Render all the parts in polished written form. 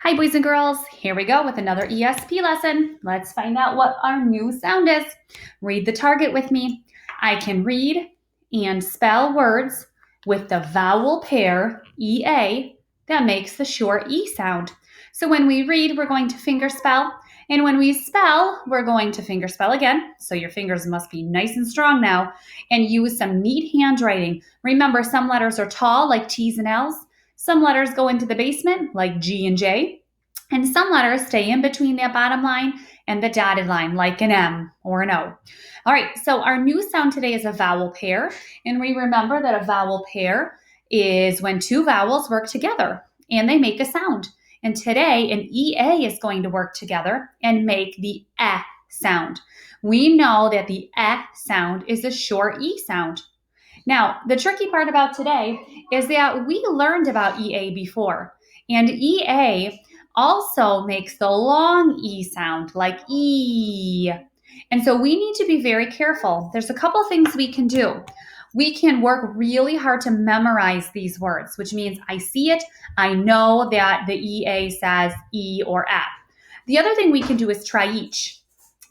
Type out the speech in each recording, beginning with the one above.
Hi, boys and girls. Here we go with another ESP lesson. Let's find out what our new sound is. Read the target with me. I can read and spell words with the vowel pair EA that makes the short E sound. So when we read, we're going to finger spell. And when we spell, we're going to finger spell again. So your fingers must be nice and strong now. And use some neat handwriting. Remember, some letters are tall, like T's and L's. Some letters go into the basement, like G and J, and some letters stay in between that bottom line and the dotted line, like an M or an O. All right, so our new sound today is a vowel pair, and we remember that a vowel pair is when two vowels work together and they make a sound. And today, an EA is going to work together and make the E sound. We know that the E sound is a short E sound. Now, the tricky part about today is that we learned about EA before, and EA also makes the long E sound, like E. And so we need to be very careful. There's a couple things we can do. We can work really hard to memorize these words, which means I see it, I know that the EA says E or F. The other thing we can do is try each.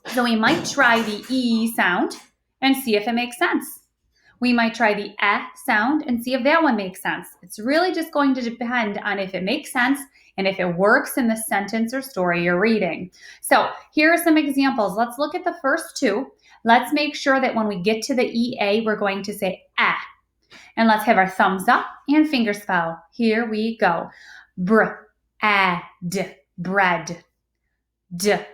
So we might try the E sound and see if it makes sense. We might try the sound and see if that one makes sense. It's really just going to depend on if it makes sense and if it works in the sentence or story you're reading. So here are some examples. Let's look at the first two. Let's make sure that when we get to the EA, we're going to say And let's have our thumbs up and finger spell. Here we go. Bread, bread. Dead.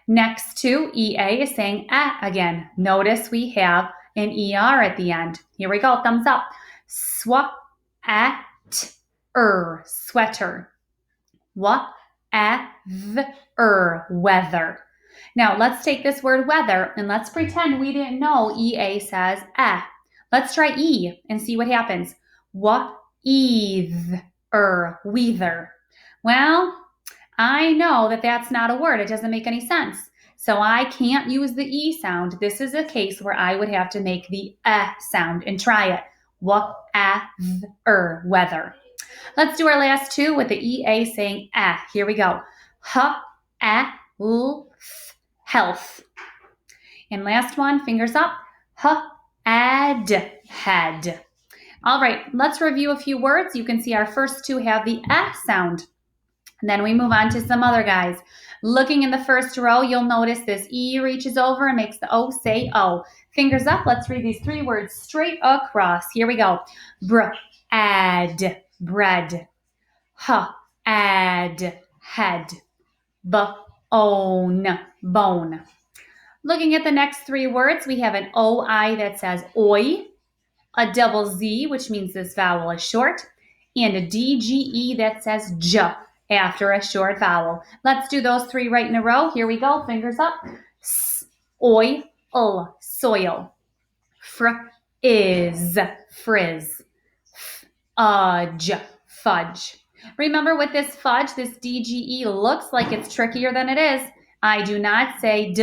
Next to EA is saying again. Notice we have an ER at the end. Here we go, thumbs up. Sweater. Weather. Now let's take this word weather and let's pretend we didn't know EA says Let's try E and see what happens. Weather. Well, I know that that's not a word. It doesn't make any sense. So I can't use the E sound. This is a case where I would have to make the sound and try it. Weather. Let's do our last two with the EA saying Here we go. Health. And last one, fingers up. Head. All right, let's review a few words. You can see our first two have the sound. And then we move on to some other guys. Looking in the first row, you'll notice this E reaches over and makes the O say O. Fingers up. Let's read these three words straight across. Here we go. Bread. Head. Bone. Looking at the next three words, we have an OI that says oi, a double Z, which means this vowel is short, and a DGE that says j after a short vowel. Let's do those three right in a row. Here we go. Fingers up. Soil. Frizz. Fudge. Remember with this fudge, this DGE looks like it's trickier than it is. I do not say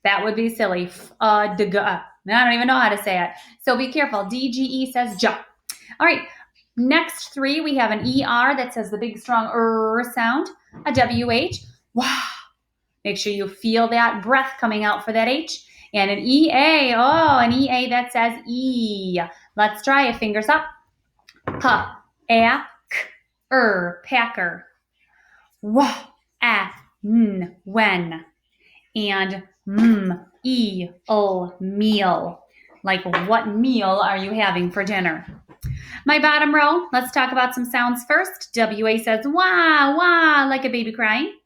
That would be silly. I don't even know how to say it. So be careful. DGE says j. All right. Next three, we have an ER that says the big strong sound, a WH, wow. Make sure you feel that breath coming out for that H, and an EA, an EA that says E. Let's try it, fingers up. Packer. When. And meal. Like what meal are you having for dinner? My bottom row, let's talk about some sounds first. WA says wah, wah, like a baby crying.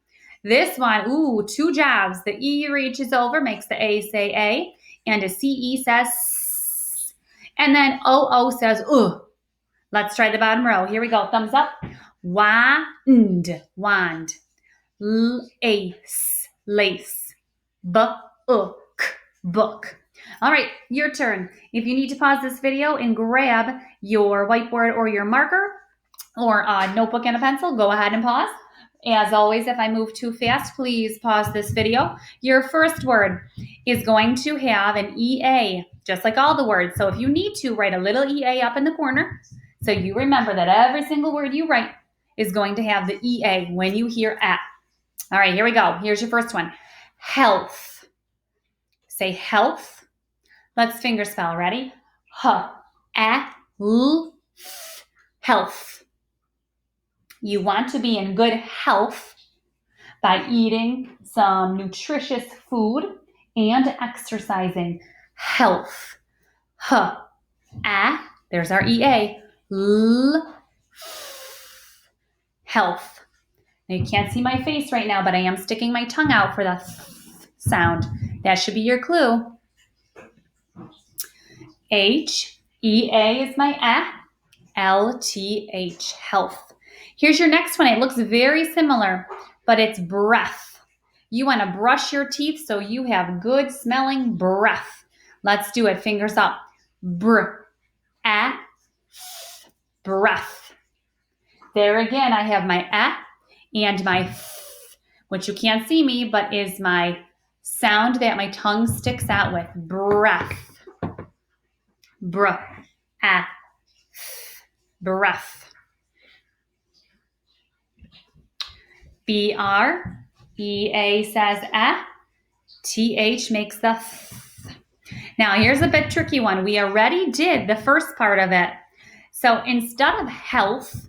This one, two jobs. The E reaches over, makes the A say A, and a CE says S. And then OO says Let's try the bottom row. Here we go. Thumbs up. Wand. Lace. Book. All right, your turn. If you need to pause this video and grab your whiteboard or your marker or a notebook and a pencil, go ahead and pause. As always, if I move too fast, please pause this video. Your first word is going to have an EA, just like all the words. So if you need to, write a little EA up in the corner. So you remember that every single word you write is going to have the EA when you hear A. All right, here we go. Here's your first one. Health. Say health. Let's finger spell. Ready? H-A-L-Th. Health. You want to be in good health by eating some nutritious food and exercising. Health. There's our EA. Health. Now you can't see my face right now, but I am sticking my tongue out for the sound. That should be your clue. H-E-A is my L-T-H, health. Here's your next one. It looks very similar, but it's breath. You want to brush your teeth so you have good smelling breath. Let's do it. Fingers up. Breath. There again, I have my and my which you can't see me, but is my sound that my tongue sticks out with. Breath. Breath. B-R-E-A says T-H makes the th. Now here's a bit tricky one. We already did the first part of it. So instead of health,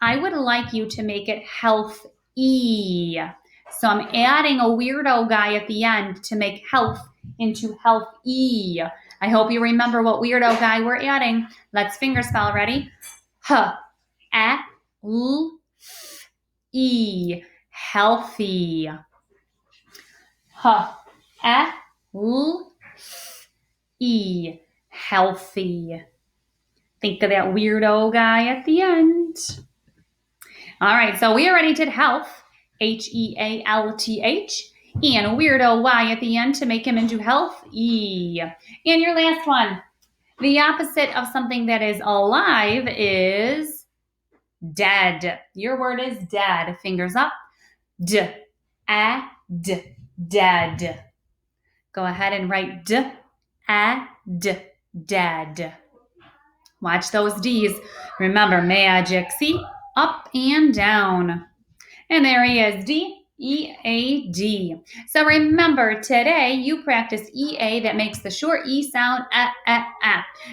I would like you to make it health-y. So I'm adding a weirdo guy at the end to make health into health-y. I hope you remember what weirdo guy we're adding. Let's finger spell. Ready? H-A-L-E. Healthy. H-A-L-E. Healthy. Think of that weirdo guy at the end. All right, so we already did health, H-E-A-L-T-H, and a weirdo Y at the end to make him into health-y. And your last one, the opposite of something that is alive is dead. Your word is dead. Fingers up. D-A-D, dead. Go ahead and write D-A-D, dead. Watch those D's. Remember, magic. See? Up and down. And there he is. D-E-A-D. So remember, today you practice E-A that makes the short E sound.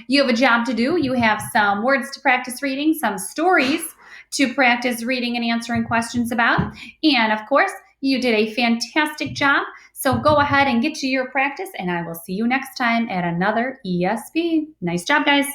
You have a job to do. You have some words to practice reading, some stories to practice reading and answering questions about. And of course, you did a fantastic job. So go ahead and get to your practice, and I will see you next time at another ESP. Nice job, guys.